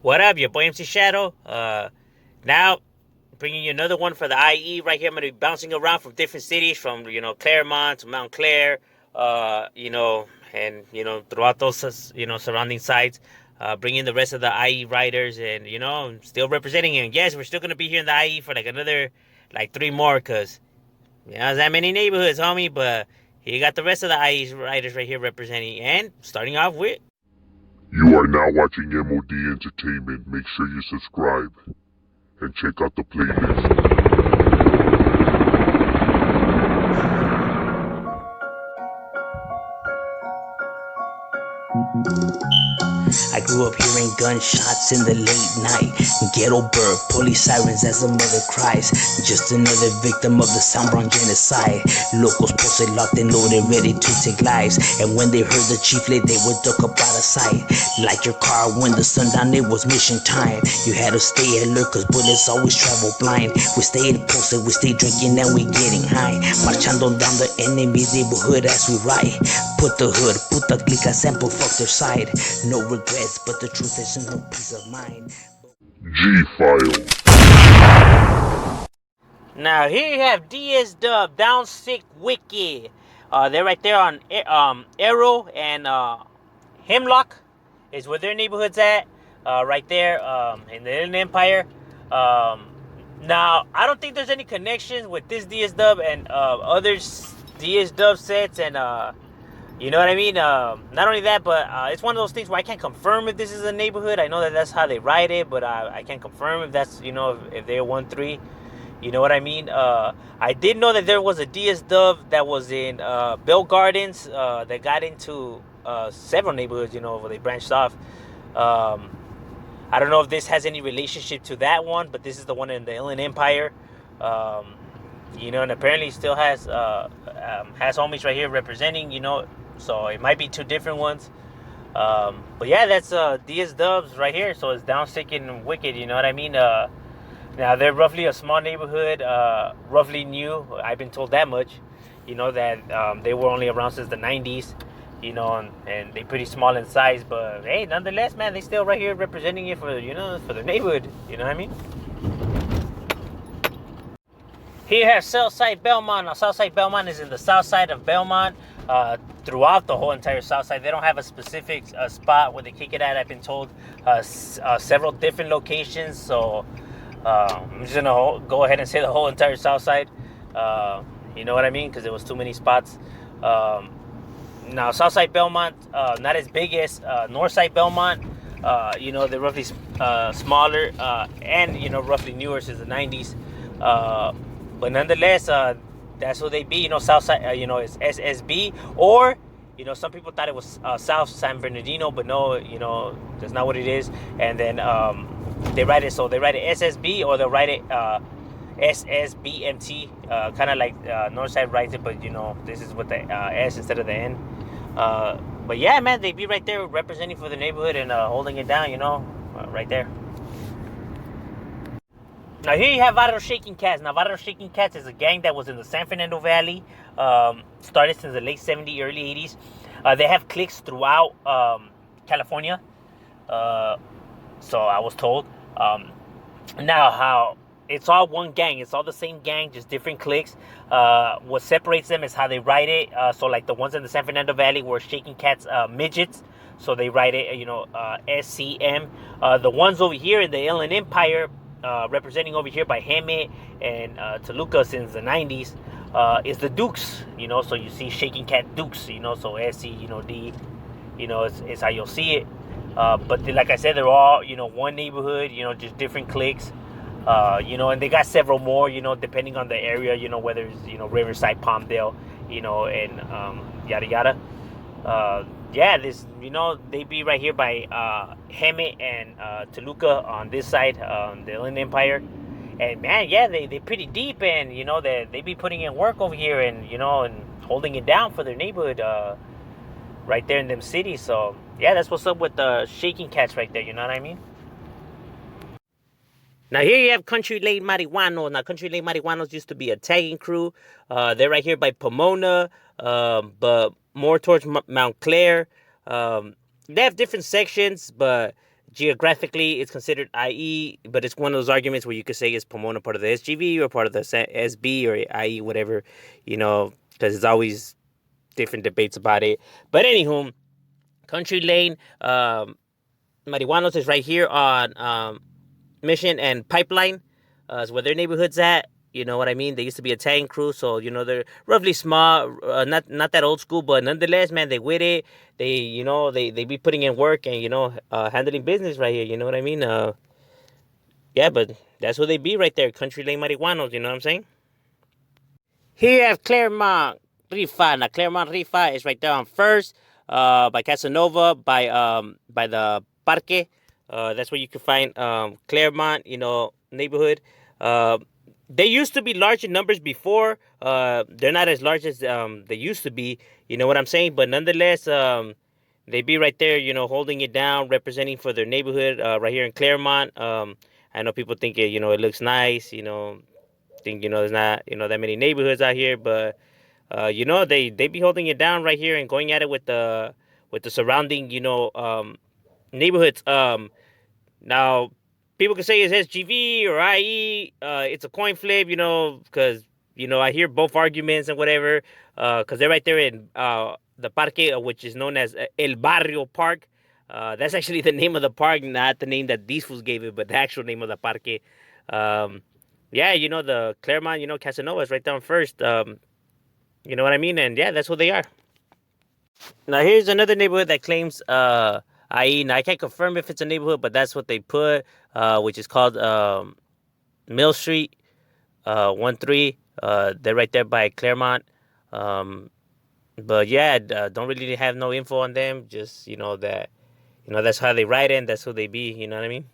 What up, your boy MC Shadow? Now bringing you another one for the IE right here. I'm gonna be bouncing around from different cities, from Claremont to Mount Clair, and throughout those surrounding sites, bringing the rest of the IE riders, and still representing it. And yes, we're still gonna be here in the IE for like another like three more, cause there's that many neighborhoods, homie. But you got the rest of the IE riders right here representing, and starting off with. You are now watching M.O.D Entertainment. Make sure you subscribe and check out the playlist. I grew up hearing gunshots in the late night. Ghetto bird, police sirens as a mother cries. Just another victim of the Soundbrown genocide. Locals posted, locked and loaded, ready to take lives. And when they heard the chieflet, they would duck up out of sight. Like your car when the sundown, it was mission time. You had to stay alert, cause bullets always travel blind. We stayed posted, we stayed drinking, and we getting high. Marchando down the enemy's neighborhood as we ride. Put the hood, puta clica, sample, fuck their side. No regrets, but the truth is no peace of mind. G-File. Now here you have DS Dub, Down Sick Wicked. They're right there on Arrow and Hemlock is where their neighborhood's at. Right there in the Inland Empire. Now I don't think there's any connections with this DS Dub and other DS Dub sets, and you know what I mean? Not only that, but it's one of those things where I can't confirm if this is a neighborhood. I know that that's how they write it, but I can't confirm if that's, if they're 1-3. You know what I mean? I did know that there was a DS Dove that was in Bell Gardens that got into several neighborhoods, where they branched off. I don't know if this has any relationship to that one, but this is the one in the Inland Empire. And apparently still has homies right here representing, so it might be two different ones. But yeah, that's DS Dubs right here. So it's Down Sick and Wicked, you know what I mean? Now they're roughly a small neighborhood, roughly new. I've been told that much, that they were only around since the 90s, and they're pretty small in size. But hey, nonetheless, man, they still right here representing it for, for their neighborhood, you know what I mean? Here you have Southside Belmont. Now, Southside Belmont is in the south side of Belmont, throughout the whole entire south side. They don't have a specific spot where they kick it at. I've been told several different locations, so I'm just going to go ahead and say the whole entire south side. You know what I mean? Because there was too many spots. Now, Southside Belmont, not as big as Northside Belmont. They're roughly smaller and, roughly newer since the 90s. But nonetheless, that's what they be. Southside, it's SSB. Or, some people thought it was South San Bernardino, but no, that's not what it is. And then they write it SSB, or they'll write it SSBMT, kind of like Northside writes it, but this is with the S instead of the N. But yeah, man, they be right there representing for the neighborhood and holding it down, right there. Now here you have Vital Shaking Cats. Now Vital Shaking Cats is a gang that was in the San Fernando Valley, started since the late 70s, early 80s. They have cliques throughout California, so I was told. Now how it's all one gang, it's all the same gang, just different cliques. What separates them is how they write it. So like the ones in the San Fernando Valley were Shaking Cats midgets, so they write it SCM. The ones over here in the Inland Empire, representing over here by Hammett and Toluca since the 90s, is the Dukes, so you see Shaking Cat Dukes, so SC, D, is how you'll see it. But like I said, they're all, one neighborhood, just different cliques, and they got several more, depending on the area, whether it's, Riverside, Palmdale, and yada yada. Yeah, this, they be right here by Hammett and Toluca on this side, the Inland Empire. And man, yeah, they're pretty deep, and they be putting in work over here, and and holding it down for their neighborhood right there in them cities. So yeah, that's what's up with the Shaking Cats right there, you know what I mean? Now here you have Country Lane Marihuanos. Now Country Lane Marihuanos used to be a tagging crew. They're right here by Pomona, but more towards Mount Clair. They have different sections, but geographically it's considered IE, but it's one of those arguments where you could say is Pomona part of the SGV or part of the SB or IE, whatever, because it's always different debates about it. But anywho, Country Lane, Marihuanos is right here on Mission and Pipeline. Is where their neighborhood's at. You know what I mean? They used to be a tagging crew, so they're roughly small, not that old school, but nonetheless, man, they with it. They be putting in work and handling business right here. You know what I mean? Yeah, but that's who they be right there, Country Lane Marihuanos. You know what I'm saying? Here you have Claremont Rifa. Now Claremont Rifa is right there on First, by Casanova, by the Parque. That's where you can find Claremont, neighborhood. Uh, they used to be large in numbers before. They're not as large as they used to be. You know what I'm saying? But nonetheless, they be right there, holding it down, representing for their neighborhood right here in Claremont. I know people think it looks nice. Think there's not that many neighborhoods out here, but they be holding it down right here and going at it with the surrounding neighborhoods. Now people can say it's SGV or IE. It's a coin flip, because I hear both arguments and whatever. Because they're right there in the Parque, which is known as El Barrio Park. That's actually the name of the park, not the name that these fools gave it, but the actual name of the Parque. Yeah, the Claremont, Casanova is right down First. You know what I mean? And yeah, that's what they are. Now here's another neighborhood that claims IE. Now I can't confirm if it's a neighborhood, but that's what they put, which is called Mill Street 1-3. They're right there by Claremont. But yeah, don't really have no info on them. Just that that's how they write in. That's who they be. You know what I mean?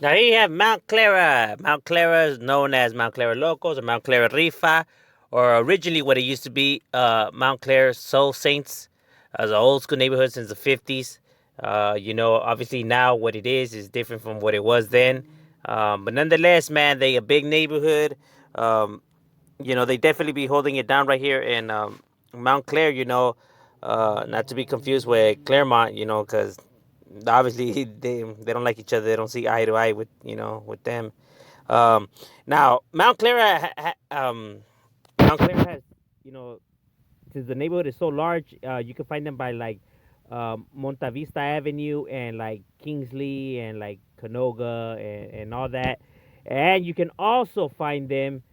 Now here you have Mount Clara. Mount Clara is known as Mount Clara Locos or Mount Clara Rifa, or originally what it used to be, Mount Clara Soul Saints, as an old school neighborhood since the 50s. Obviously now what it is different from what it was then. But nonetheless, man, they a big neighborhood. They definitely be holding it down right here in Mount Clair, not to be confused with Claremont, because obviously they don't like each other. They don't see eye to eye with them. Now Mount Clara has since the neighborhood is so large, you can find them by like Monta Vista Avenue and like Kingsley and like Canoga and all that, and you can also find them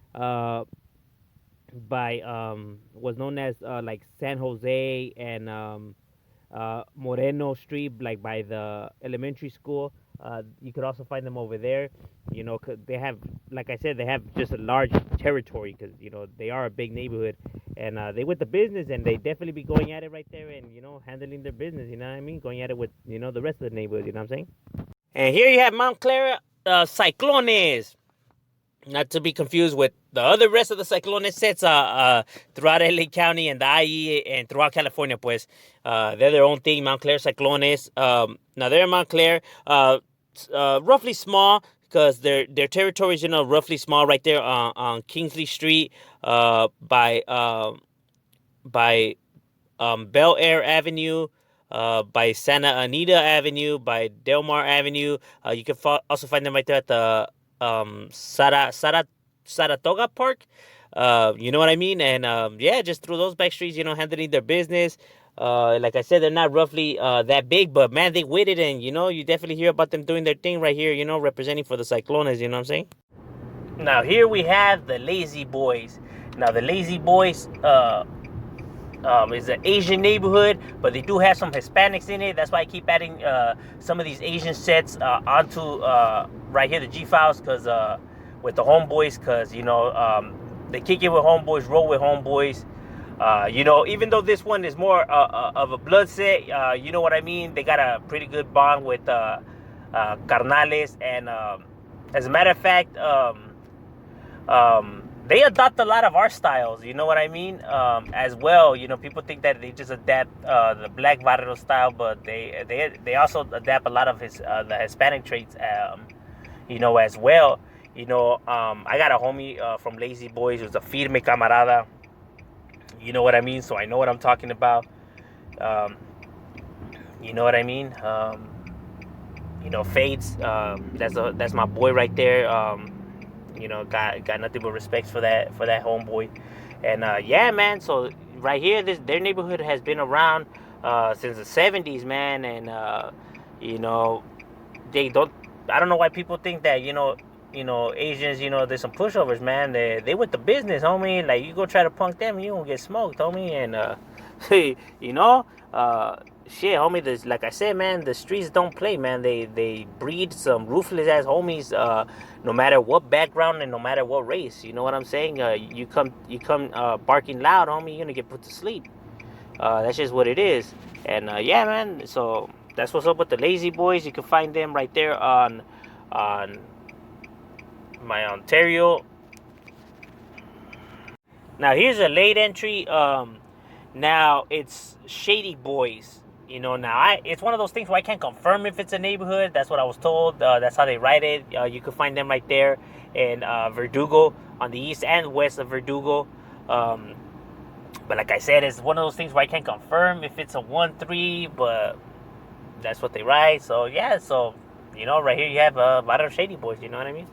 by what's known as like San Jose and Moreno Street, like by the elementary school. You could also find them over there. 'Cause they have, like I said, they have just a large territory because they are a big neighborhood, and they with the business, and they definitely be going at it right there and handling their business. You know what I mean? Going at it with the rest of the neighborhood. You know what I'm saying? And here you have Mount Clara Cyclones. Not to be confused with the other rest of the Cyclones sets throughout LA County and the IE and throughout California, pues. They're their own thing, Mount Clair Cyclones. Now, they're in Mount Clair, roughly small, because their territory is, roughly small right there on Kingsley Street by Bel Air Avenue, by Santa Anita Avenue, by Delmar Avenue. You can also find them right there at the Saratoga Park. You know what I mean? And yeah, just through those back streets, handling their business. Like I said, they're not roughly that big, but man, they with it, and you definitely hear about them doing their thing right here, representing for the Cyclones, you know what I'm saying? Now here we have the Lazy Boys. Now the Lazy Boys is an Asian neighborhood, but they do have some Hispanics in it. That's why I keep adding some of these Asian sets onto right here, the G Files, because with the homeboys, because they kick it with homeboys, roll with homeboys. Even though this one is more of a blood set, you know what I mean? They got a pretty good bond with Carnales, and as a matter of fact, they adopt a lot of our styles, you know what I mean? As well, people think that they just adapt the Black Barrio style, but they also adapt a lot of the Hispanic traits, as well. I got a homie from Lazy Boys who's a firme camarada. You know what I mean? So I know what I'm talking about. You know what I mean? Fades. That's my boy right there. Got nothing but respect for that homeboy. And yeah, man. So right here, their neighborhood has been around since the '70s, man. And they don't. I don't know why people think that Asians, there's some pushovers, man. They with the business, homie. Like, you go try to punk them, you gonna get smoked, homie. And you know, shit, homie. Like I said, man, the streets don't play, man. They breed some ruthless ass homies. No matter what background and no matter what race. You know what I'm saying? You come barking loud, homie. You're gonna get put to sleep. That's just what it is. And yeah, man. So that's what's up with the Lazy Boys. You can find them right there on my Ontario. Now here's a late entry. Now it's Shady Boys. Now it's one of those things where I can't confirm if it's a neighborhood. That's what I was told. That's how they write it. You can find them right there in Verdugo, on the east and west of Verdugo. But like I said, it's one of those things where I can't confirm if it's a 1-3, but that's what they write. So yeah, right here you have a lot of Shady Boys. You know what I mean?